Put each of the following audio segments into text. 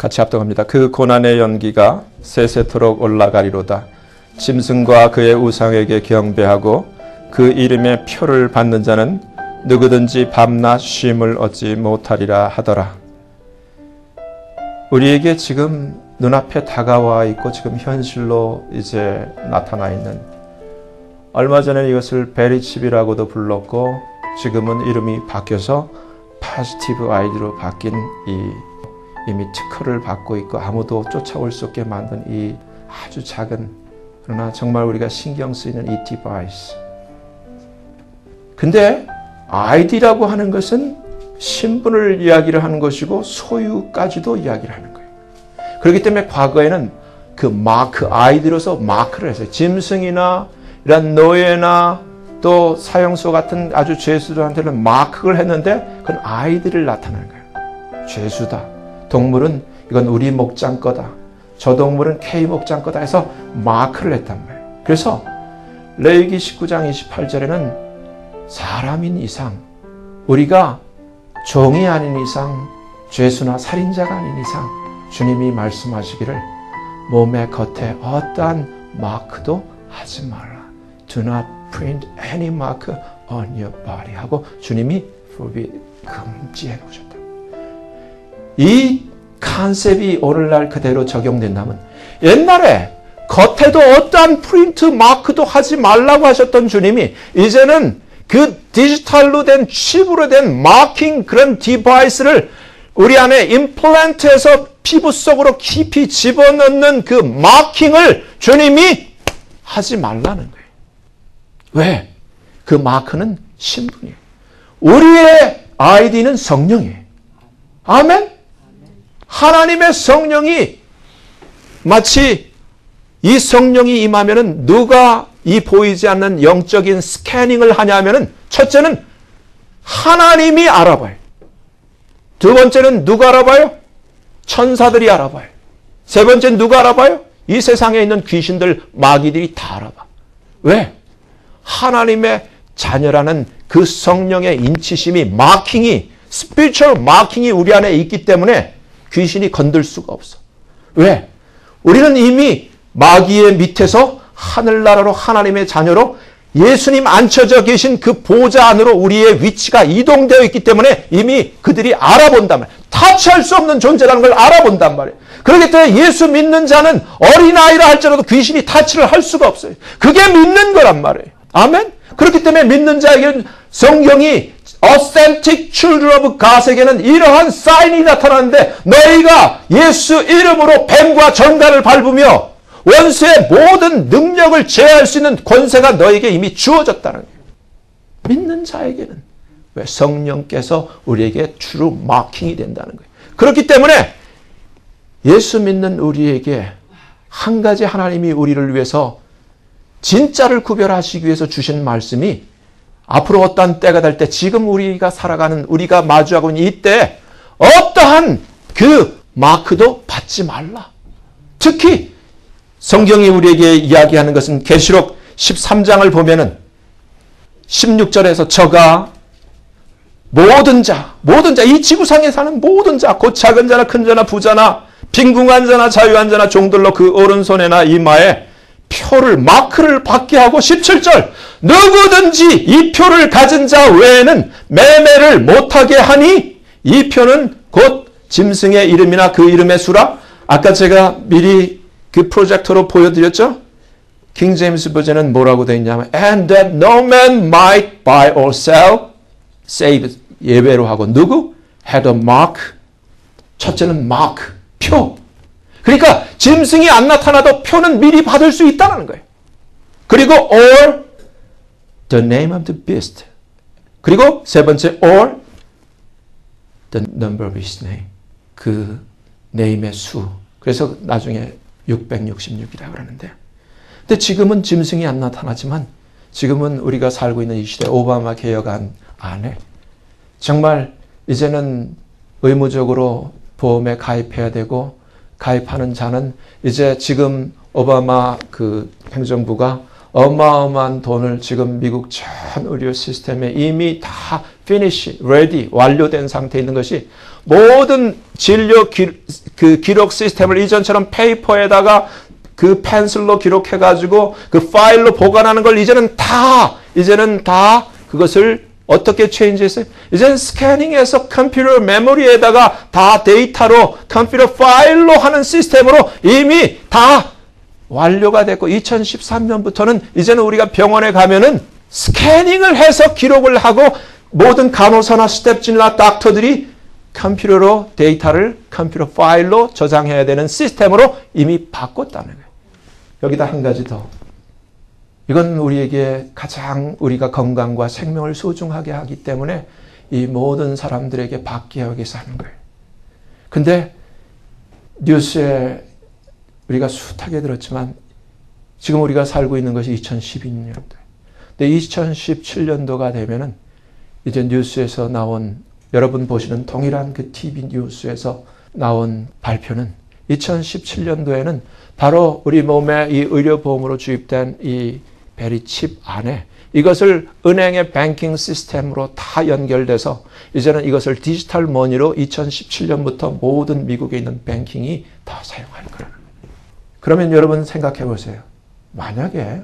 같이 합독합니다. 그 고난의 연기가 세세토록 올라가리로다. 짐승과 그의 우상에게 경배하고 그 이름의 표를 받는 자는 누구든지 밤낮 쉼을 얻지 못하리라 하더라. 우리에게 지금 눈앞에 다가와 있고 지금 현실로 이제 나타나 있는, 얼마 전에 이것을 베리칩이라고도 불렀고 지금은 이름이 바뀌어서 파지티브 아이디로 바뀐 이미 특허를 받고 있고 아무도 쫓아올 수 없게 만든 이 아주 작은, 그러나 정말 우리가 신경 쓰이는 이 디바이스. 근데 아이디라고 하는 것은 신분을 이야기를 하는 것이고 소유까지도 이야기를 하는 거예요. 그렇기 때문에 과거에는 그 마크, 아이디로서 마크를 했어요. 짐승이나 이런 노예나 또 사형수 같은 아주 죄수들한테는 마크를 했는데 그건 아이디를 나타내는 거예요. 죄수다. 동물은 이건 우리 목장 거다. 저 동물은 K 목장 거다 해서 마크를 했단 말이에요. 그래서 레위기 19장 28절에는 사람인 이상, 우리가 종이 아닌 이상, 죄수나 살인자가 아닌 이상 주님이 말씀하시기를 몸의 겉에 어떠한 마크도 하지 말라. Do not print any mark on your body 하고 주님이 금지해 놓으셨다. 이 컨셉이 오늘날 그대로 적용된다면, 옛날에 겉에도 어떠한 프린트 마크도 하지 말라고 하셨던 주님이 이제는 그 디지털로 된 칩으로 된 마킹 그런 디바이스를 우리 안에 임플란트해서 피부 속으로 깊이 집어넣는 그 마킹을 주님이 하지 말라는 거예요. 왜? 그 마크는 신분이에요. 우리의 아이디는 성령이에요. 아멘? 하나님의 성령이, 마치 이 성령이 임하면은 누가 이 보이지 않는 영적인 스캐닝을 하냐면은, 첫째는 하나님이 알아봐요. 두 번째는 누가 알아봐요? 천사들이 알아봐요. 세 번째는 누가 알아봐요? 이 세상에 있는 귀신들, 마귀들이 다 알아봐. 왜? 하나님의 자녀라는 그 성령의 인치심이, 마킹이, 스피리추얼 마킹이 우리 안에 있기 때문에 귀신이 건들 수가 없어. 왜? 우리는 이미 마귀의 밑에서 하늘나라로, 하나님의 자녀로 예수님 앉혀져 계신 그 보좌 안으로 우리의 위치가 이동되어 있기 때문에 이미 그들이 알아본단 말이에요. 타치할 수 없는 존재라는 걸 알아본단 말이에요. 그렇기 때문에 예수 믿는 자는 어린아이라 할지라도 귀신이 타치를 할 수가 없어요. 그게 믿는 거란 말이에요. 아멘? 그렇기 때문에 믿는 자에게는 성경이 authentic children of God에게는 이러한 사인이 나타나는데, 너희가 예수 이름으로 뱀과 정갈을 밟으며 원수의 모든 능력을 제어할 수 있는 권세가 너에게 이미 주어졌다는 거예요. 믿는 자에게는. 왜? 성령께서 우리에게 주로 마킹이 된다는 거예요. 그렇기 때문에 예수 믿는 우리에게 한 가지 하나님이 우리를 위해서 진짜를 구별하시기 위해서 주신 말씀이, 앞으로 어떠한 때가 될 때, 지금 우리가 살아가는, 우리가 마주하고 있는 이때 어떠한 그 마크도 받지 말라. 특히 성경이 우리에게 이야기하는 것은 계시록 13장을 보면은 16절에서 저가 모든 자, 이 지구상에 사는 모든 자, 곧 작은 자나 큰 자나 부자나 빈궁한 자나 자유한 자나 종들로 그 오른손에나 이마에 표를, 마크를 받게 하고, 17절 누구든지 이 표를 가진 자 외에는 매매를 못하게 하니, 이 표는 곧 짐승의 이름이나 그 이름의 수라. 아까 제가 미리 그 프로젝터로 보여드렸죠? 킹 제임스 버전은 뭐라고 되어 있냐면 and that no man might buy or sell, save 예외로 하고, 누구? had a mark. 첫째는 mark, 표. 그러니까 짐승이 안 나타나도 표는 미리 받을 수 있다는 거예요. 그리고 or the name of the beast. 그리고 세 번째 or the number of his name. 그 네임의 수. 그래서 나중에 666이라고 그러는데, 근데 지금은 짐승이 안 나타나지만 지금은 우리가 살고 있는 이 시대, 오바마 개혁안 안에 정말 이제는 의무적으로 보험에 가입해야 되고, 가입하는 자는 이제 지금 오바마 그 행정부가 어마어마한 돈을 지금 미국 전 의료 시스템에 이미 다 finish, ready, 완료된 상태에 있는 것이 모든 진료 기록 시스템을 이전처럼 페이퍼에다가 그 펜슬로 기록해가지고 그 파일로 보관하는 걸 이제는 다 그것을 어떻게 체인지했어요? 이제는 스캐닝해서 컴퓨터 메모리에다가 다 데이터로 컴퓨터 파일로 하는 시스템으로 이미 다 완료가 됐고 2013년부터는 이제는 우리가 병원에 가면은 스캐닝을 해서 기록을 하고 모든 간호사나 스텝진이나 닥터들이 컴퓨터로 데이터를 컴퓨터 파일로 저장해야 되는 시스템으로 이미 바꿨다는 거예요. 여기다 한 가지 더. 이건 우리에게 가장 우리가 건강과 생명을 소중하게 하기 때문에 이 모든 사람들에게 받게 하기 위해서 하는 거예요. 근데 뉴스에 우리가 숱하게 들었지만 지금 우리가 살고 있는 것이 2012년도. 근데 2017년도가 되면은 이제 뉴스에서 나온 여러분 보시는 동일한 그 TV 뉴스에서 나온 발표는 2017년도에는 바로 우리 몸에 이 의료보험으로 주입된 이 베리 칩 안에 이것을 은행의 뱅킹 시스템으로 다 연결돼서 이제는 이것을 디지털 머니로 2017년부터 모든 미국에 있는 뱅킹이 다 사용할 거라는 거예요. 그러면 여러분 생각해 보세요. 만약에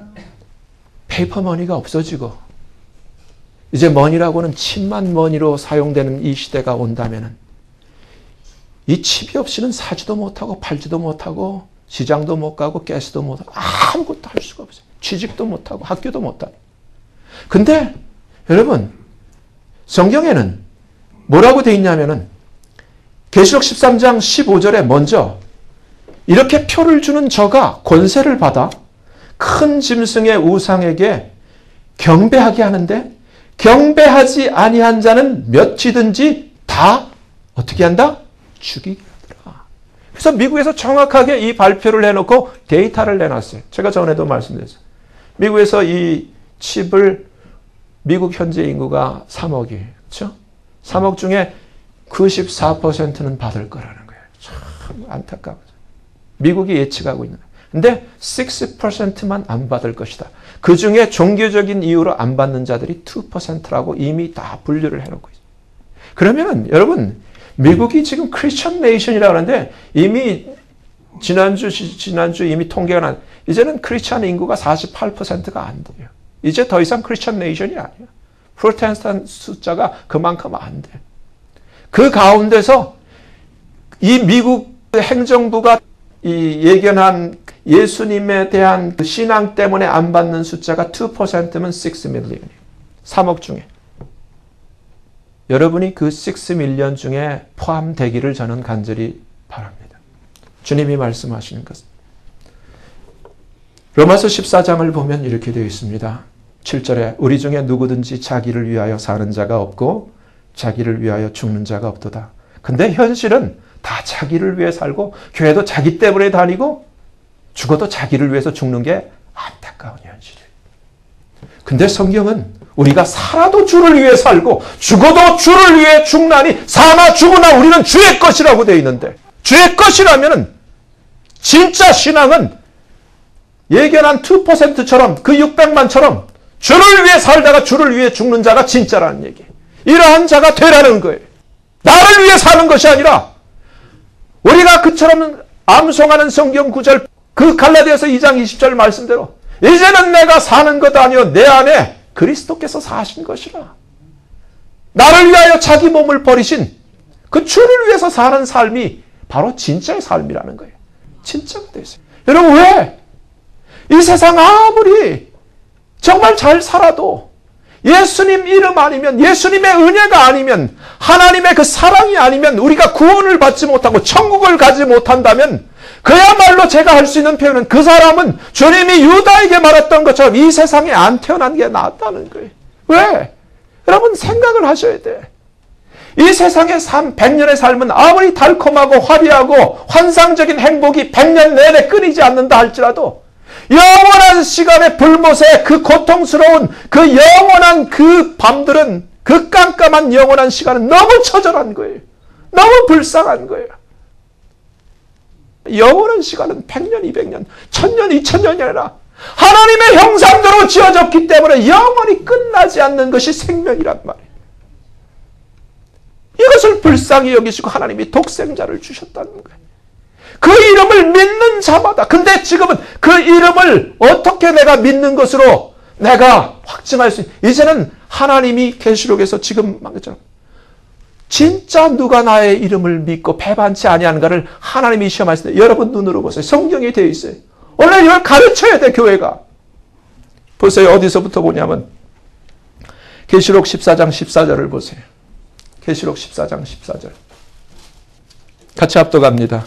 페이퍼 머니가 없어지고 이제 머니라고는 칩만 머니로 사용되는 이 시대가 온다면은 이 칩이 없이는 사지도 못하고 팔지도 못하고 시장도 못 가고 가스도 못 하고 아무것도 할 수가 없어요. 취직도 못하고 학교도 못하고. 근데 여러분 성경에는 뭐라고 되어 있냐면은 계시록 13장 15절에 먼저 이렇게 표를 주는 저가 권세를 받아 큰 짐승의 우상에게 경배하게 하는데 경배하지 아니한 자는 몇이든지 다 어떻게 한다? 죽이게 하더라. 그래서 미국에서 정확하게 이 발표를 해놓고 데이터를 내놨어요. 제가 전에도 말씀드렸어요. 미국에서 이 칩을 미국 현재 인구가 3억이에요. 그렇죠? 3억 중에 94%는 받을 거라는 거예요. 참 안타까워요. 미국이 예측하고 있는 거예요. 근데 6%만 안 받을 것이다. 그 중에 종교적인 이유로 안 받는 자들이 2%라고 이미 다 분류를 해놓고 있어요. 그러면 여러분 미국이 지금 크리스천 네이션이라고 하는데 이미 지난주 이미 통계가 난 이제는 크리스천 인구가 48%가 안 돼요. 이제 더 이상 크리스천 네이션이 아니에요. 프로테스탄트 숫자가 그만큼 안 돼요. 그 가운데서 이 미국 행정부가 이 예견한 예수님에 대한 그 신앙 때문에 안 받는 숫자가 2%면 6 밀리언이에요. 3억 중에. 여러분이 그 6 밀리언 중에 포함되기를 저는 간절히 바랍니다. 주님이 말씀하시는 것은 로마서 14장을 보면 이렇게 되어 있습니다. 7절에 우리 중에 누구든지 자기를 위하여 사는 자가 없고 자기를 위하여 죽는 자가 없도다. 근데 현실은 다 자기를 위해 살고 교회도 자기 때문에 다니고 죽어도 자기를 위해서 죽는 게 안타까운 현실이에요. 근데 성경은 우리가 살아도 주를 위해 살고 죽어도 주를 위해 죽나니 사나 죽으나 우리는 주의 것이라고 되어 있는데 주의 것이라면 진짜 신앙은 예견한 2%처럼 그 600만처럼 주를 위해 살다가 주를 위해 죽는 자가 진짜라는 얘기예요. 이러한 자가 되라는 거예요. 나를 위해 사는 것이 아니라 우리가 그처럼 암송하는 성경 구절 그 갈라디아서 2장 20절 말씀대로 이제는 내가 사는 것 아니요 내 안에 그리스도께서 사신 것이라. 나를 위하여 자기 몸을 버리신 그 주를 위해서 사는 삶이 바로 진짜의 삶이라는 거예요. 진짜가 되었어요. 여러분 왜? 이 세상 아무리 정말 잘 살아도 예수님 이름 아니면 예수님의 은혜가 아니면 하나님의 그 사랑이 아니면 우리가 구원을 받지 못하고 천국을 가지 못한다면 그야말로 제가 할 수 있는 표현은 그 사람은 주님이 유다에게 말했던 것처럼 이 세상에 안 태어난 게 낫다는 거예요. 왜? 여러분 생각을 하셔야 돼. 이 세상의 삶, 100년의 삶은 아무리 달콤하고 화려하고 환상적인 행복이 100년 내내 끊이지 않는다 할지라도 영원한 시간의 불못에 그 고통스러운 그 영원한 그 밤들은 그 깜깜한 영원한 시간은 너무 처절한 거예요. 너무 불쌍한 거예요. 영원한 시간은 100년, 200년, 1000년, 2000년이 아니라 하나님의 형상대로 지어졌기 때문에 영원히 끝나지 않는 것이 생명이란 말이에요. 이것을 불쌍히 여기시고 하나님이 독생자를 주셨다는 거예요. 그 이름을 믿는 자마다. 근데 지금은 그 이름을 어떻게 내가 믿는 것으로 내가 확증할 수 이제는 하나님이 계시록에서 지금 말했잖아요. 진짜 누가 나의 이름을 믿고 배반치 아니하는가를 하나님이 시험하실 때 여러분 눈으로 보세요. 성경에 되어 있어요. 원래 이걸 가르쳐야 돼, 교회가. 보세요. 어디서부터 보냐면 계시록 14장 14절을 보세요. 계시록 14장 14절. 같이 합독합니다.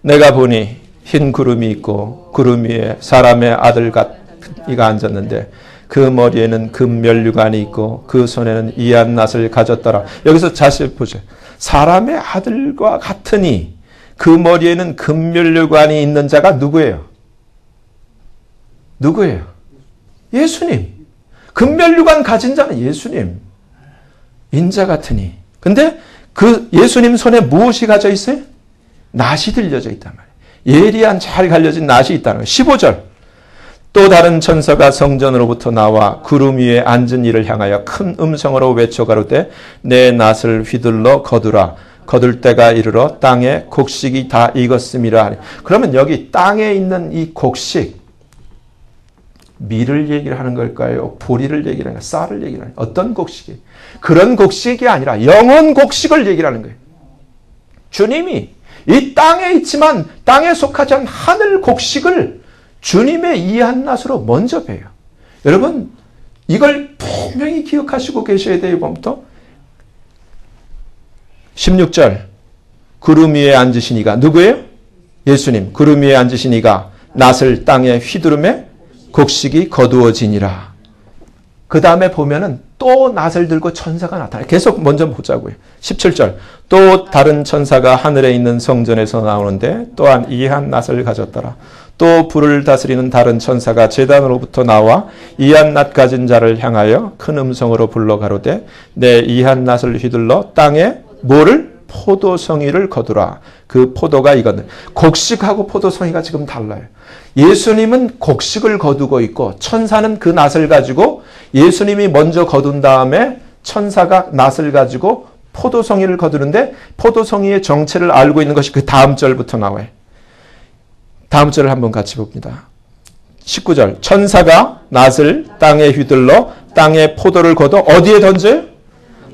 내가 보니 흰 구름이 있고 구름 위에 사람의 아들 같은 이가 앉았는데 그 머리에는 금면류관이 있고 그 손에는 이한 낫을 가졌더라. 여기서 자세히 보세요. 사람의 아들과 같으니 그 머리에는 금면류관이 있는 자가 누구예요? 누구예요? 예수님. 금면류관 가진 자는 예수님. 인자 같으니. 근데 그 예수님 손에 무엇이 가져 있어요? 낫이 들려져 있단 말이에요. 예리한 잘 갈려진 낫이 있다는 거예요. 15절. 또 다른 천사가 성전으로부터 나와 구름 위에 앉은 이를 향하여 큰 음성으로 외쳐 가로되 내 낫을 휘둘러 거두라. 거둘 때가 이르러 땅에 곡식이 다 익었음이라. 그러면 여기 땅에 있는 이 곡식, 밀을 얘기를 하는 걸까요? 보리를 얘기를 하는 거예요? 쌀을 얘기를 하는 거예요? 어떤 곡식이? 그런 곡식이 아니라 영원 곡식을 얘기를 하는 거예요. 주님이 이 땅에 있지만 땅에 속하지 않은 하늘 곡식을 주님의 이한 낫으로 먼저 배요. 여러분 이걸 분명히 기억하시고 계셔야 돼요. 이번부터 16절 구름 위에 앉으신 이가 누구예요? 예수님. 구름 위에 앉으신 이가 낫을 땅에 휘두르매 곡식이 거두어지니라. 그 다음에 보면은 또 낫을 들고 천사가 나타나요. 계속 먼저 보자고요. 17절 또 다른 천사가 하늘에 있는 성전에서 나오는데 또한 이한 낫을 가졌더라. 또 불을 다스리는 다른 천사가 제단으로부터 나와 이한 낫 가진 자를 향하여 큰 음성으로 불러 가로되 내 이한 낫을 휘둘러 땅에 뭐를? 포도송이를 거두라. 그 포도가 이거는 곡식하고 포도송이가 지금 달라요. 예수님은 곡식을 거두고 있고 천사는 그 낫을 가지고 예수님이 먼저 거둔 다음에 천사가 낫을 가지고 포도송이를 거두는데 포도송이의 정체를 알고 있는 것이 그 다음 절부터 나와요. 다음 절을 한번 같이 봅니다. 19절 천사가 낫을 땅에 휘둘러 땅에 포도를 거둬 어디에 던져요?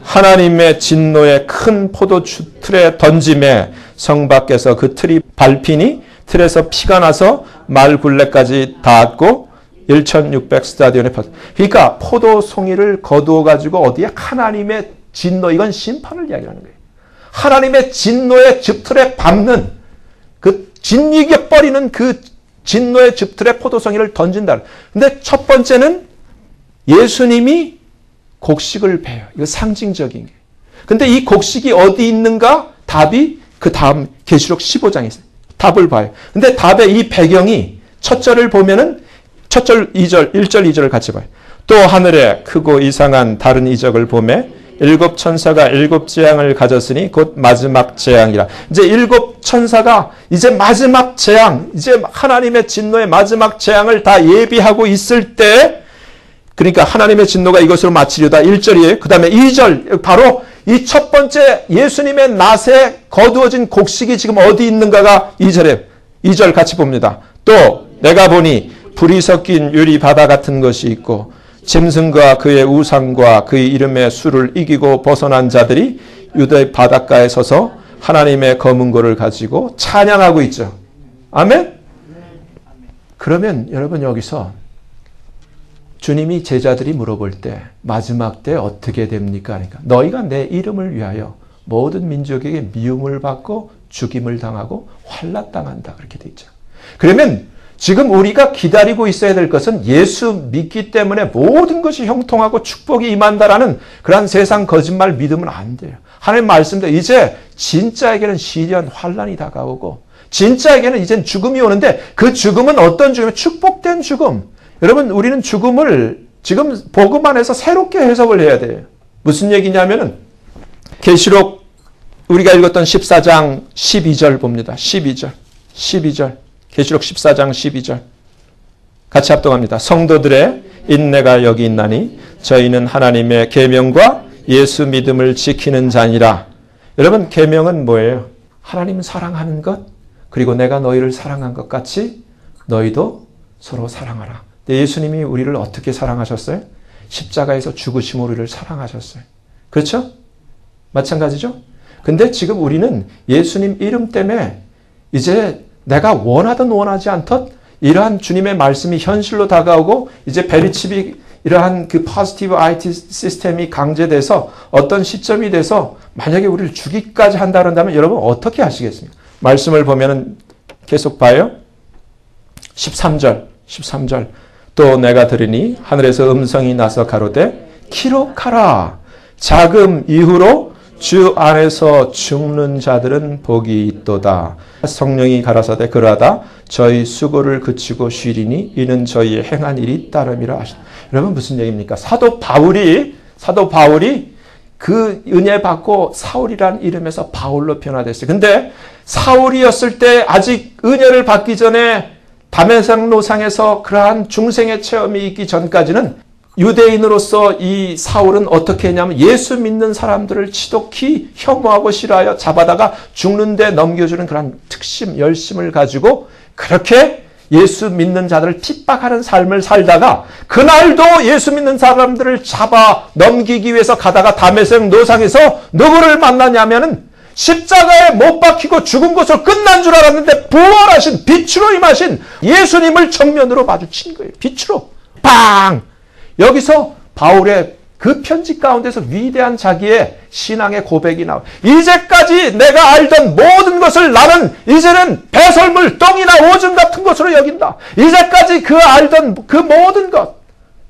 하나님의 진노의 큰 포도주 틀에 던짐에 성 밖에서 그 틀이 밟히니 틀에서 피가 나서 말 굴레까지 닿았고 1600 스타디온에 그러니까 포도송이를 거두어 가지고 어디에? 하나님의 진노, 이건 심판을 이야기하는 거예요. 하나님의 진노의 즙틀에 밟는 그 진이겨 버리는 그 진노의 즙틀에 포도송이를 던진다. 근데 첫 번째는 예수님이 곡식을 베요. 이거 상징적인 게. 근데 이 곡식이 어디 있는가? 답이 그 다음 계시록 15장에 있어요. 답을 봐요. 근데 답의 이 배경이 첫 절을 보면은 첫 절 2절, 1절, 2절을 같이 봐요. 또 하늘에 크고 이상한 다른 이적을 보매 일곱 천사가 일곱 재앙을 가졌으니 곧 마지막 재앙이라. 이제 일곱 천사가 이제 마지막 재앙, 이제 하나님의 진노의 마지막 재앙을 다 예비하고 있을 때 그러니까 하나님의 진노가 이것으로 마치려다 1절이에요. 그 다음에 2절 바로 이 첫 번째 예수님의 낫에 거두어진 곡식이 지금 어디 있는가가 2절에 2절 같이 봅니다. 또 내가 보니 불이 섞인 유리 바다 같은 것이 있고 짐승과 그의 우상과 그의 이름의 수를 이기고 벗어난 자들이 유대 바닷가에 서서 하나님의 검은 고를 가지고 찬양하고 있죠. 아멘? 그러면 여러분 여기서 주님이 제자들이 물어볼 때 마지막 때 어떻게 됩니까? 그러니까 너희가 내 이름을 위하여 모든 민족에게 미움을 받고 죽임을 당하고 환난당한다. 그렇게 돼 있죠. 그러면 지금 우리가 기다리고 있어야 될 것은 예수 믿기 때문에 모든 것이 형통하고 축복이 임한다라는 그런 세상 거짓말 믿으면 안 돼요. 하나님 말씀대로 이제 진짜에게는 시련, 환난이 다가오고 진짜에게는 이젠 죽음이 오는데 그 죽음은 어떤 죽음이에요? 축복된 죽음. 여러분 우리는 죽음을 지금 복음 안에서 새롭게 해석을 해야 돼요. 무슨 얘기냐면은 계시록 우리가 읽었던 14장 12절 봅니다. 12절 계시록 14장 12절 같이 합독합니다. 성도들의 인내가 여기 있나니 저희는 하나님의 계명과 예수 믿음을 지키는 자니라. 여러분, 계명은 뭐예요? 하나님 사랑하는 것, 그리고 내가 너희를 사랑한 것 같이 너희도 서로 사랑하라. 근데 예수님이 우리를 어떻게 사랑하셨어요? 십자가에서 죽으심으로 우리를 사랑하셨어요. 그렇죠? 마찬가지죠? 근데 지금 우리는 예수님 이름 때문에 이제 내가 원하든 원하지 않든 이러한 주님의 말씀이 현실로 다가오고 이제 베리칩이 이러한 그 포지티브 IT 시스템이 강제돼서 어떤 시점이 돼서 만약에 우리를 죽이기까지 한다 그런다면 여러분 어떻게 하시겠습니까? 말씀을 보면은 계속 봐요. 13절. 또 내가 들으니 하늘에서 음성이 나서 가로되 기록하라. 자금 이후로 주 안에서 죽는 자들은 복이 있도다. 성령이 가라사대 그러하다 저희 수고를 그치고 쉬리니 이는 저희의 행한 일이 따름이라 하시다. 여러분 무슨 얘기입니까? 사도 바울이 그 은혜 받고 사울이라는 이름에서 바울로 변화됐어요. 근데 사울이었을 때 아직 은혜를 받기 전에 다메섹 노상에서 그러한 중생의 체험이 있기 전까지는 유대인으로서 이 사울은 어떻게 했냐면 예수 믿는 사람들을 지독히 혐오하고 싫어하여 잡아다가 죽는 데 넘겨주는 그런 특심, 열심을 가지고 그렇게 예수 믿는 자들을 핍박하는 삶을 살다가 그날도 예수 믿는 사람들을 잡아 넘기기 위해서 가다가 다메섹 노상에서 누구를 만나냐면은 십자가에 못 박히고 죽은 것으로 끝난 줄 알았는데 부활하신 빛으로 임하신 예수님을 정면으로 마주친 거예요. 빛으로. 빵! 여기서 바울의 그 편지 가운데서 위대한 자기의 신앙의 고백이 나와요. 이제까지 내가 알던 모든 것을 나는 이제는 배설물, 똥이나 오줌 같은 것으로 여긴다. 이제까지 그 알던 그 모든 것.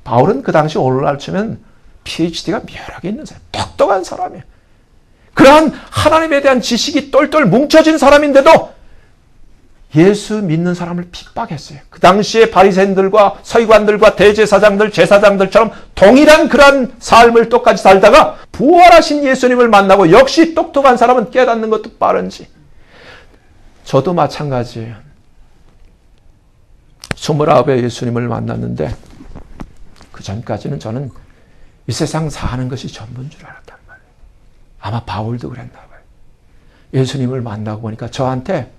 바울은 그 당시 오늘날 치면 PhD가 묘하게 있는 사람, 똑똑한 사람이에요. 그러한 하나님에 대한 지식이 똘똘 뭉쳐진 사람인데도 예수 믿는 사람을 핍박했어요. 그 당시에 바리새인들과 서기관들과 대제사장들, 제사장들처럼 동일한 그런 삶을 똑같이 살다가 부활하신 예수님을 만나고 역시 똑똑한 사람은 깨닫는 것도 빠른지. 저도 마찬가지예요. 29에 예수님을 만났는데 그 전까지는 저는 이 세상 사는 것이 전부인 줄 알았단 말이에요. 아마 바울도 그랬나 봐요. 예수님을 만나고 보니까 저한테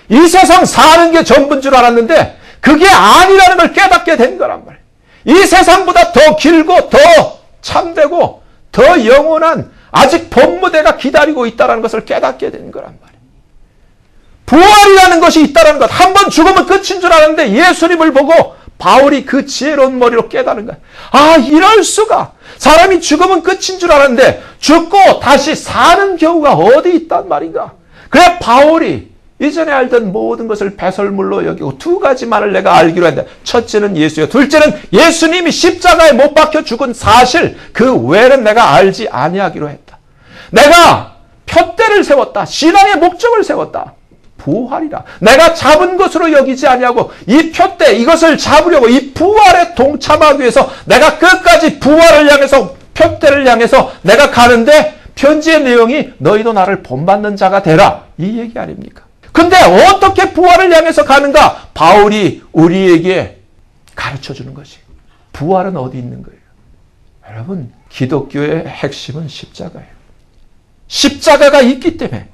이 세상 사는 게 전부인 줄 알았는데 그게 아니라는 걸 깨닫게 된 거란 말이에요. 이 세상보다 더 길고 더 참되고 더 영원한 아직 본무대가 기다리고 있다는 것을 깨닫게 된 거란 말이에요. 부활이라는 것이 있다는 것. 한 번 죽으면 끝인 줄 알았는데 예수님을 보고 바울이 그 지혜로운 머리로 깨달은 거야. 아, 이럴 수가. 사람이 죽으면 끝인 줄 알았는데 죽고 다시 사는 경우가 어디 있단 말인가. 그래 바울이 이전에 알던 모든 것을 배설물로 여기고 두 가지만을 내가 알기로 했는데 첫째는 예수요. 둘째는 예수님이 십자가에 못 박혀 죽은 사실 그 외에는 내가 알지 아니하기로 했다. 내가 표대를 세웠다. 신앙의 목적을 세웠다. 부활이라. 내가 잡은 것으로 여기지 아니하고 이 표대 이것을 잡으려고 이 부활에 동참하기 위해서 내가 끝까지 부활을 향해서 표대를 향해서 내가 가는데 편지의 내용이 너희도 나를 본받는 자가 되라. 이 얘기 아닙니까? 근데 어떻게 부활을 향해서 가는가? 바울이 우리에게 가르쳐주는 것이. 부활은 어디 있는 거예요? 여러분, 기독교의 핵심은 십자가예요. 십자가가 있기 때문에,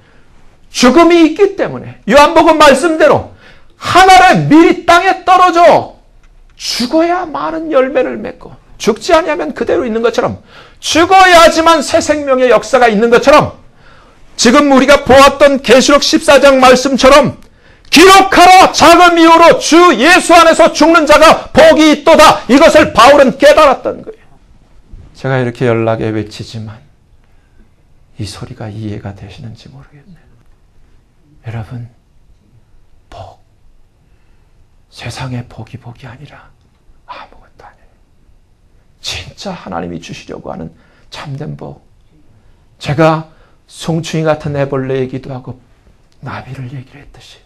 죽음이 있기 때문에, 요한복음 말씀대로 하늘에 미리 땅에 떨어져 죽어야 많은 열매를 맺고 죽지 아니하면 그대로 있는 것처럼 죽어야지만 새 생명의 역사가 있는 것처럼 지금 우리가 보았던 계시록 14장 말씀처럼 기록하라. 자금 이후로 주 예수 안에서 죽는 자가 복이 있도다. 이것을 바울은 깨달았던 거예요. 제가 이렇게 연락에 외치지만 이 소리가 이해가 되시는지 모르겠네요. 여러분, 복. 세상의 복이 아니라 아무것도 아니에요. 진짜 하나님이 주시려고 하는 참된 복. 제가 송충이 같은 애벌레 얘기도 하고 나비를 얘기를 했듯이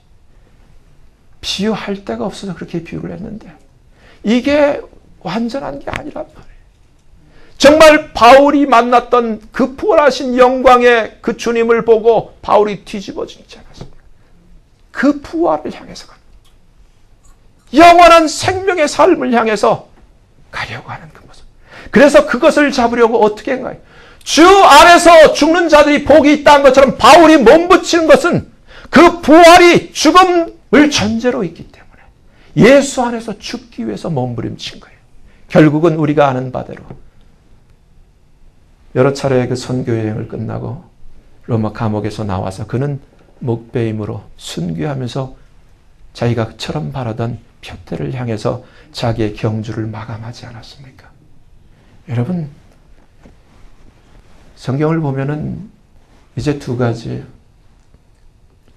비유할 데가 없어서 그렇게 비유를 했는데 이게 완전한 게 아니란 말이에요. 정말 바울이 만났던 그 부활하신 영광의 그 주님을 보고 바울이 뒤집어지지 않았습니까? 그 부활을 향해서 갑니다. 영원한 생명의 삶을 향해서 가려고 하는 그 모습. 그래서 그것을 잡으려고 어떻게 한가요? 주 안에서 죽는 자들이 복이 있다는 것처럼 바울이 몸붙이는 것은 그 부활이 죽음을 전제로 있기 때문에 예수 안에서 죽기 위해서 몸부림친 거예요. 결국은 우리가 아는 바대로 여러 차례 그 선교 여행을 끝나고 로마 감옥에서 나와서 그는 목배임으로 순교하면서 자기가 처럼 바라던 표대를 향해서 자기의 경주를 마감하지 않았습니까? 여러분, 성경을 보면은 이제 두 가지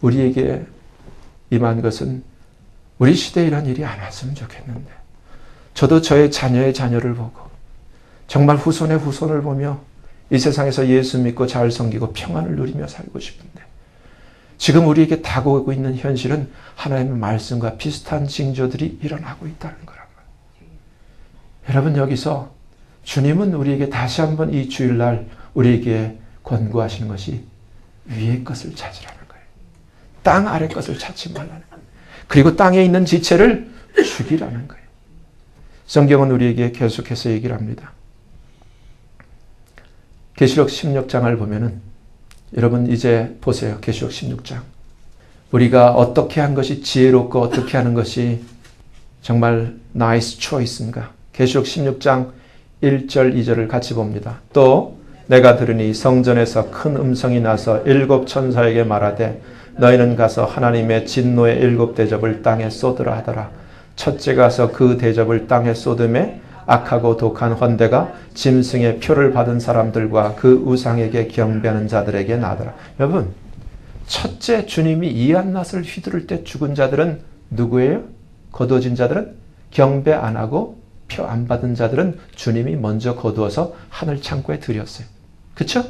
우리에게 임한 것은 우리 시대에 이런 일이 안 왔으면 좋겠는데 저도 저의 자녀의 자녀를 보고 정말 후손의 후손을 보며 이 세상에서 예수 믿고 잘 섬기고 평안을 누리며 살고 싶은데 지금 우리에게 다가오고 있는 현실은 하나님의 말씀과 비슷한 징조들이 일어나고 있다는 거라고요. 여러분, 여기서 주님은 우리에게 다시 한번 이 주일날 우리에게 권고하시는 것이 위의 것을 찾으라는 거예요. 땅 아래 것을 찾지 말라는 거예요. 그리고 땅에 있는 지체를 죽이라는 거예요. 성경은 우리에게 계속해서 얘기를 합니다. 계시록 16장을 보면은 여러분 이제 보세요. 계시록 16장. 우리가 어떻게 한 것이 지혜롭고 어떻게 하는 것이 정말 나이스 초이스인가. 계시록 16장 1절 2절을 같이 봅니다. 또 내가 들으니 성전에서 큰 음성이 나서 7 천사에게 말하되 너희는 가서 하나님의 진노의 7 대접을 땅에 쏟으라 하더라. 첫째 가서 그 대접을 땅에 쏟음에 악하고 독한 헌대가 짐승의 표를 받은 사람들과 그 우상에게 경배하는 자들에게 나더라. 여러분, 첫째 주님이 이한낫을 휘두를 때 죽은 자들은 누구예요? 거두어진 자들은 경배 안 하고 표 안 받은 자들은 주님이 먼저 거두어서 하늘 창고에 들였어요. 그렇죠?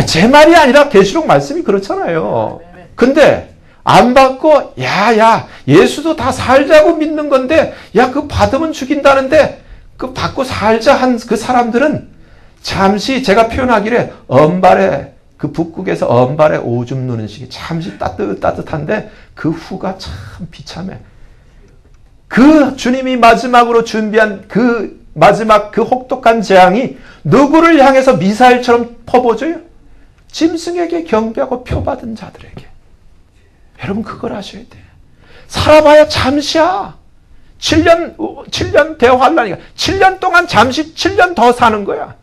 제 말이 아니라 계시록 말씀이 그렇잖아요. 근데 안 받고 야 예수도 다 살자고 믿는 건데 야 그 받으면 죽인다는데 그 받고 살자 한 그 사람들은 잠시 제가 표현하기를 언발에 그 북극에서 언발에 오줌 누는 식이 잠시 따뜻한데 그 후가 참 비참해. 그 주님이 마지막으로 준비한 그 마지막 그 혹독한 재앙이 누구를 향해서 미사일처럼 퍼부어져요? 짐승에게 경배하고 표받은 자들에게. 여러분 그걸 아셔야 돼. 살아봐야 잠시야. 7년 대환란이니까 7년 동안 잠시 7년 더 사는 거야.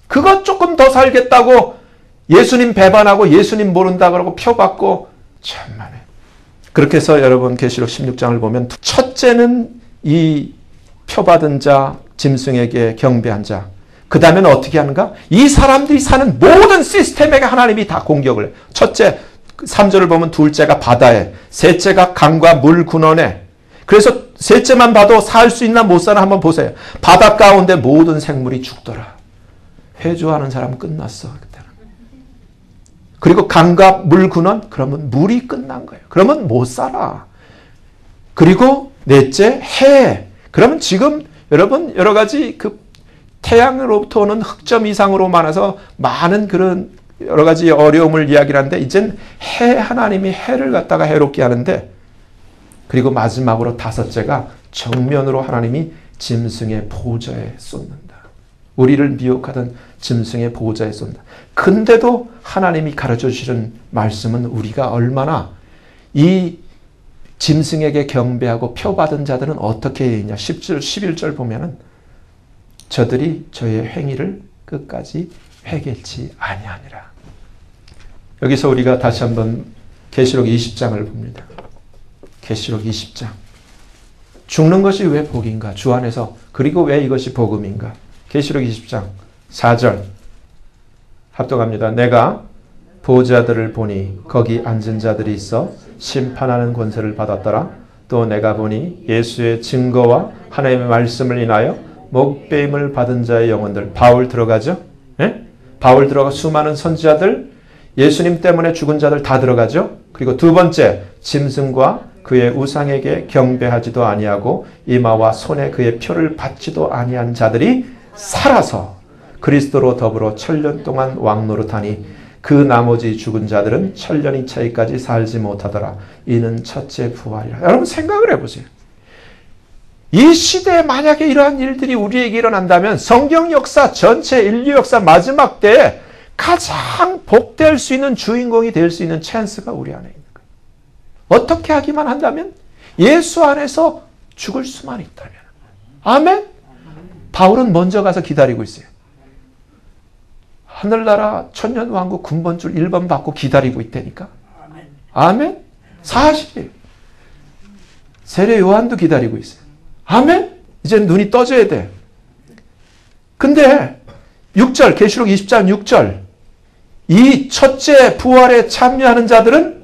그것 조금 더 살겠다고 예수님 배반하고 예수님 모른다 그러고 표받고 참만해. 그렇게 해서 여러분 계시록 16장을 보면 첫째는 이 표받은 자 짐승에게 경배한 자. 그 다음에는 어떻게 하는가? 이 사람들이 사는 모든 시스템에게 하나님이 다 공격을 해요. 첫째 3절을 보면 둘째가 바다에, 셋째가 강과 물 근원에. 그래서 셋째만 봐도 살 수 있나 못 사나 한번 보세요. 바다 가운데 모든 생물이 죽더라. 회주하는 사람은 끝났어. 그때는. 그리고 강과 물 근원? 그러면 물이 끝난 거예요. 그러면 못 살아. 그리고 넷째 해. 그러면 지금 여러분 여러 가지 그 태양으로부터 오는 흑점 이상으로 많아서 많은 그런 여러 가지 어려움을 이야기를 하는데 이젠 해 하나님이 해를 갖다가 해롭게 하는데 그리고 마지막으로 다섯째가 정면으로 하나님이 짐승의 보좌에 쏟는다. 우리를 미혹하던 짐승의 보좌에 쏟는다. 근데도 하나님이 가르쳐 주시는 말씀은 우리가 얼마나 이 짐승에게 경배하고 표받은 자들은 어떻게 해야 하냐. 10절, 11절 보면은 저들이 저의 행위를 끝까지 회개치 아니하니라. 여기서 우리가 다시 한번 계시록 20장을 봅니다. 계시록 20장. 죽는 것이 왜 복인가? 주 안에서. 그리고 왜 이것이 복음인가? 계시록 20장 4절 합독합니다. 내가 보좌들을 보니 거기 앉은 자들이 있어 심판하는 권세를 받았더라. 또 내가 보니 예수의 증거와 하나님의 말씀을 인하여 목배임을 받은 자의 영혼들. 바울 들어가죠? 예? 바울 들어가 수많은 선지자들, 예수님 때문에 죽은 자들 다 들어가죠? 그리고 두 번째, 짐승과 그의 우상에게 경배하지도 아니하고 이마와 손에 그의 표를 받지도 아니한 자들이 살아서 그리스도로 더불어 천년 동안 왕노릇하니 그 나머지 죽은 자들은 천년이 차이까지 살지 못하더라. 이는 첫째 부활이라. 여러분 생각을 해보세요. 이 시대에 만약에 이러한 일들이 우리에게 일어난다면 성경 역사 전체 인류 역사 마지막 때에 가장 복될 수 있는 주인공이 될 수 있는 찬스가 우리 안에 있는 거예요. 어떻게 하기만 한다면 예수 안에서 죽을 수만 있다면. 아멘? 바울은 먼저 가서 기다리고 있어요. 하늘나라 천년왕국 군번줄 1번 받고 기다리고 있다니까. 아멘? 사실이에요. 세례 요한도 기다리고 있어요. 아멘? 이제 눈이 떠져야 돼. 근데 6절 계시록 20장 6절 이 첫째 부활에 참여하는 자들은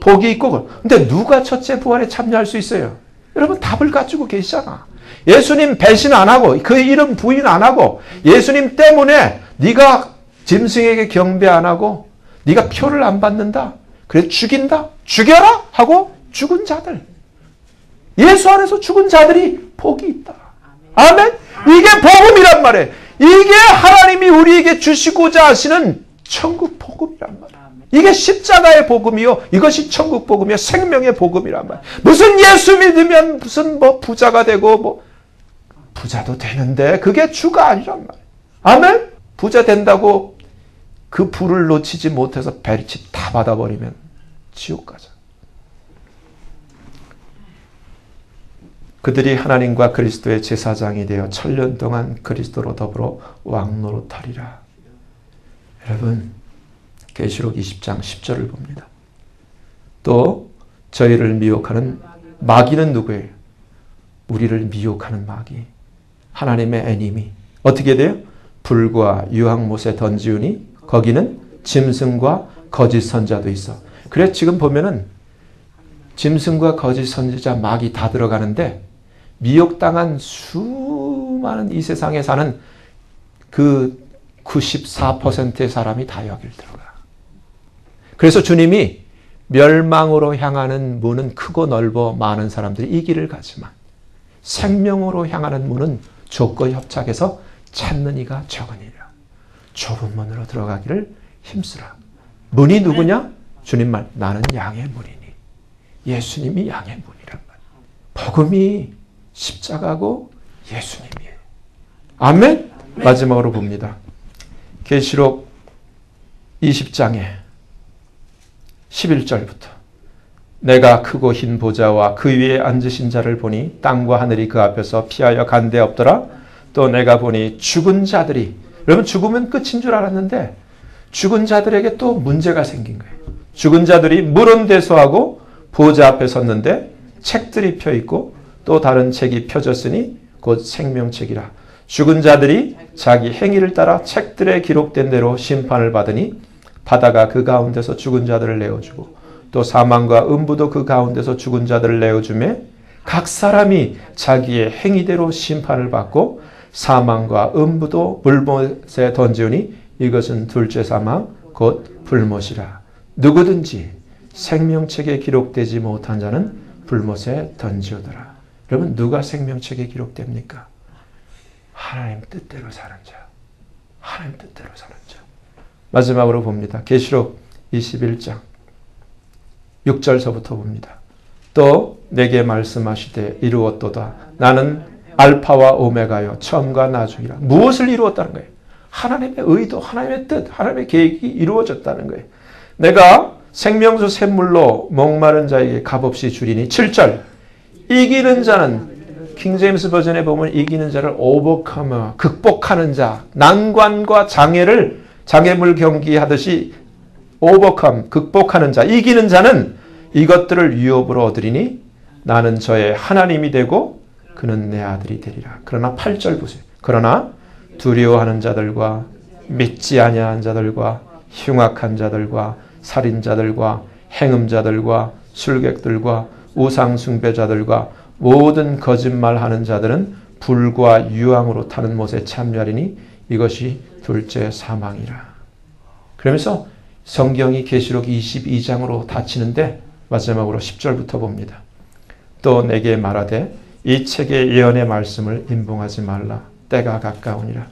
복이 있고. 근데 누가 첫째 부활에 참여할 수 있어요? 여러분 답을 가지고 계시잖아. 예수님 배신 안 하고 그 이름 부인 안 하고 예수님 때문에 네가 짐승에게 경배 안 하고 네가 표를 안 받는다. 그래 죽인다. 죽여라 하고 죽은 자들. 예수 안에서 죽은 자들이 복이 있다. 아멘? 이게 복음이란 말이에요. 이게 하나님이 우리에게 주시고자 하시는 천국 복음이란 말이에요. 이게 십자가의 복음이요. 이것이 천국 복음이요. 생명의 복음이란 말이에요. 무슨 예수 믿으면 무슨 뭐 부자가 되고 뭐 부자도 되는데 그게 주가 아니란 말이에요. 아멘? 부자 된다고 그 부를 놓치지 못해서 배리치 다 받아버리면 지옥 가자. 그들이 하나님과 그리스도의 제사장이 되어 천년 동안 그리스도로 더불어 왕노릇하리라. 여러분 계시록 20장 10절을 봅니다. 또 저희를 미혹하는 마귀는 누구예요? 우리를 미혹하는 마귀. 하나님의 애님이 어떻게 돼요? 불과 유황못에 던지우니 거기는 짐승과 거짓 선자도 있어. 그래 지금 보면은 짐승과 거짓 선지자 마귀 다 들어가는데 미혹당한 수많은 이 세상에 사는 그 94%의 사람이 다 여길 들어가. 그래서 주님이 멸망으로 향하는 문은 크고 넓어 많은 사람들이 이 길을 가지만 생명으로 향하는 문은 좁고 협착해서 찾는 이가 적으니라. 좁은 문으로 들어가기를 힘쓰라. 문이 누구냐? 주님 말 나는 양의 문이니. 예수님이 양의 문이란 말. 복음이 십자가고 예수님이에요. 아멘? 마지막으로 봅니다. 계시록 20장에 11절부터 내가 크고 흰 보좌와 그 위에 앉으신 자를 보니 땅과 하늘이 그 앞에서 피하여 간 데 없더라. 또 내가 보니 죽은 자들이, 여러분 죽으면 끝인 줄 알았는데 죽은 자들에게 또 문제가 생긴 거예요. 죽은 자들이 물은 대소하고 보좌 앞에 섰는데 책들이 펴있고 또 다른 책이 펴졌으니 곧 생명책이라. 죽은 자들이 자기 행위를 따라 책들에 기록된 대로 심판을 받으니 바다가 그 가운데서 죽은 자들을 내어주고 또 사망과 음부도 그 가운데서 죽은 자들을 내어주매 각 사람이 자기의 행위대로 심판을 받고 사망과 음부도 불못에 던지우니 이것은 둘째 사망 곧 불못이라. 누구든지 생명책에 기록되지 못한 자는 불못에 던지오더라. 여러분 누가 생명책에 기록됩니까? 하나님 뜻대로 사는 자. 하나님 뜻대로 사는 자. 마지막으로 봅니다. 계시록 21장 6절서부터 봅니다. 또 내게 말씀하시되 이루었도다. 나는 알파와 오메가요 처음과 나중이라. 무엇을 이루었다는 거예요? 하나님의 의도, 하나님의 뜻, 하나님의 계획이 이루어졌다는 거예요. 내가 생명수 샘물로 목마른 자에게 값없이 주리니. 7절 이기는 자는 킹제임스 버전에 보면 이기는 자를 overcomer, 극복하는 자, 난관과 장애물 경기하듯이 overcome, 극복하는 자, 이기는 자는 이것들을 유업으로 얻으리니 나는 저의 하나님이 되고 그는 내 아들이 되리라. 그러나 8절 보세요. 그러나 두려워하는 자들과 믿지 아니하는 자들과 흉악한 자들과 살인자들과 행음자들과 술객들과 우상숭배자들과 모든 거짓말하는 자들은 불과 유황으로 타는 못에 참여하리니 이것이 둘째 사망이라. 그러면서 성경이 계시록 22장으로 닫히는데 마지막으로 10절부터 봅니다. 또 내게 말하되 이 책의 예언의 말씀을 임봉하지 말라. 때가 가까우니라.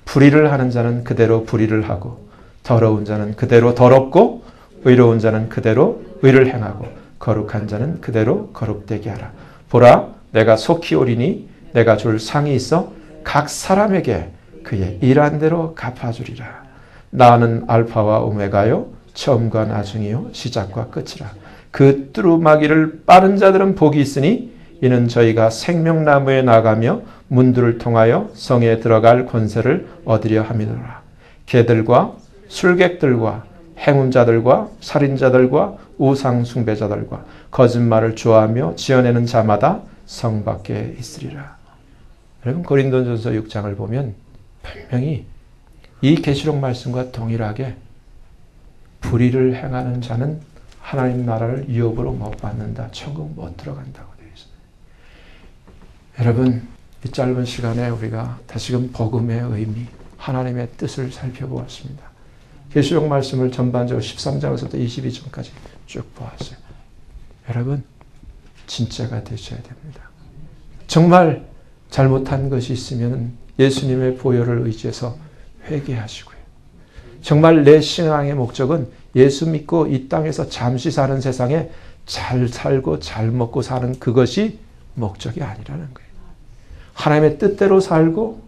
불의를 하는 자는 그대로 불의를 하고 더러운 자는 그대로 더럽고 의로운 자는 그대로 의를 행하고 거룩한 자는 그대로 거룩되게 하라. 보라 내가 속히 오리니 내가 줄 상이 있어 각 사람에게 그의 일한 대로 갚아주리라. 나는 알파와 오메가요 처음과 나중이요 시작과 끝이라. 그 두루마기를 빠른 자들은 복이 있으니 이는 저희가 생명나무에 나가며 문들을 통하여 성에 들어갈 권세를 얻으려 함이로라. 개들과 술객들과 행운자들과 살인자들과 우상 숭배자들과 거짓말을 좋아하며 지어내는 자마다 성 밖에 있으리라. 여러분 고린도전서 6장을 보면 분명히 이 계시록 말씀과 동일하게 불의를 행하는 자는 하나님 나라를 유업으로 못 받는다. 천국 못 들어간다고 되어 있습니다. 여러분 이 짧은 시간에 우리가 다시금 복음의 의미, 하나님의 뜻을 살펴보았습니다. 계시록 말씀을 전반적으로 13장에서부터 22장까지 쭉 보았어요. 여러분 진짜가 되셔야 됩니다. 정말 잘못한 것이 있으면 예수님의 보혈을 의지해서 회개하시고요. 정말 내 신앙의 목적은 예수 믿고 이 땅에서 잠시 사는 세상에 잘 살고 잘 먹고 사는 그것이 목적이 아니라는 거예요. 하나님의 뜻대로 살고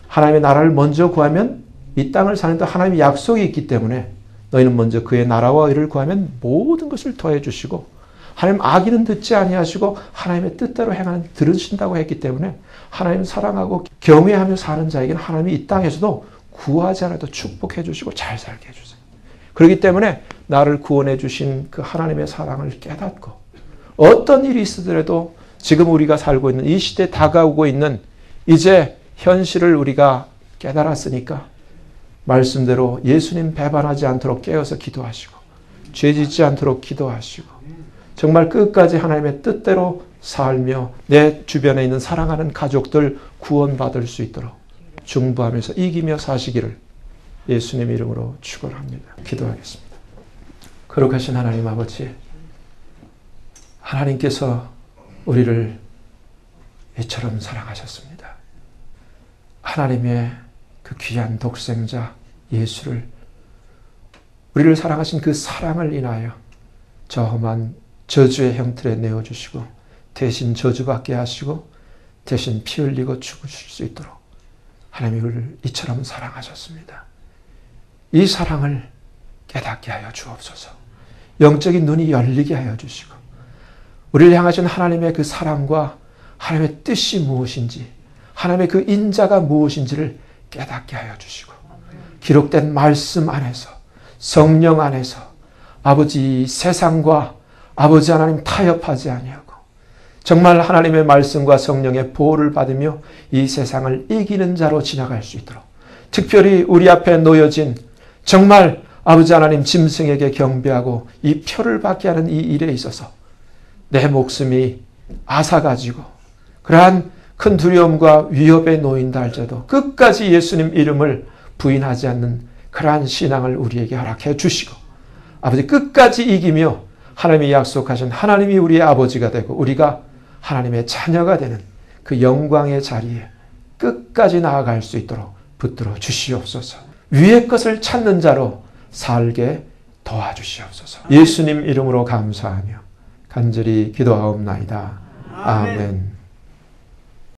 하나님의 나라를 먼저 구하면 이 땅을 사는데 하나님의 약속이 있기 때문에 너희는 먼저 그의 나라와 의를 구하면 모든 것을 더해 주시고 하나님 악의는 듣지 아니하시고 하나님의 뜻대로 행하는 들으신다고 했기 때문에 하나님 사랑하고 경외하며 사는 자에게는 하나님이 이 땅에서도 구하지 않아도 축복해 주시고 잘 살게 해주세요. 그렇기 때문에 나를 구원해 주신 그 하나님의 사랑을 깨닫고 어떤 일이 있으더라도 지금 우리가 살고 있는 이 시대에 다가오고 있는 이제 현실을 우리가 깨달았으니까 말씀대로 예수님 배반하지 않도록 깨어서 기도하시고 죄 짓지 않도록 기도하시고 정말 끝까지 하나님의 뜻대로 살며 내 주변에 있는 사랑하는 가족들 구원받을 수 있도록 중보하면서 이기며 사시기를 예수님 이름으로 축원합니다. 기도하겠습니다. 거룩하신 하나님 아버지, 하나님께서 우리를 이처럼 사랑하셨습니다. 하나님의 그 귀한 독생자 예수를 우리를 사랑하신 그 사랑을 인하여 저 험한 저주의 형틀에 내어주시고 대신 저주받게 하시고 대신 피 흘리고 죽으실 수 있도록 하나님이 우리를 이처럼 사랑하셨습니다. 이 사랑을 깨닫게 하여 주옵소서. 영적인 눈이 열리게 하여 주시고 우리를 향하신 하나님의 그 사랑과 하나님의 뜻이 무엇인지 하나님의 그 인자가 무엇인지를 깨닫게 하여 주시고 기록된 말씀 안에서 성령 안에서 아버지 세상과 아버지 하나님 타협하지 아니하고 정말 하나님의 말씀과 성령의 보호를 받으며 이 세상을 이기는 자로 지나갈 수 있도록 특별히 우리 앞에 놓여진 정말 아버지 하나님 짐승에게 경배하고 이 표를 받게 하는 이 일에 있어서 내 목숨이 앗아가지고 그러한 큰 두려움과 위협에 놓인다 할지라도 끝까지 예수님 이름을 부인하지 않는 그러한 신앙을 우리에게 허락해 주시고 아버지 끝까지 이기며 하나님이 약속하신 하나님이 우리의 아버지가 되고 우리가 하나님의 자녀가 되는 그 영광의 자리에 끝까지 나아갈 수 있도록 붙들어 주시옵소서. 위의 것을 찾는 자로 살게 도와주시옵소서. 예수님 이름으로 감사하며 간절히 기도하옵나이다. 아멘.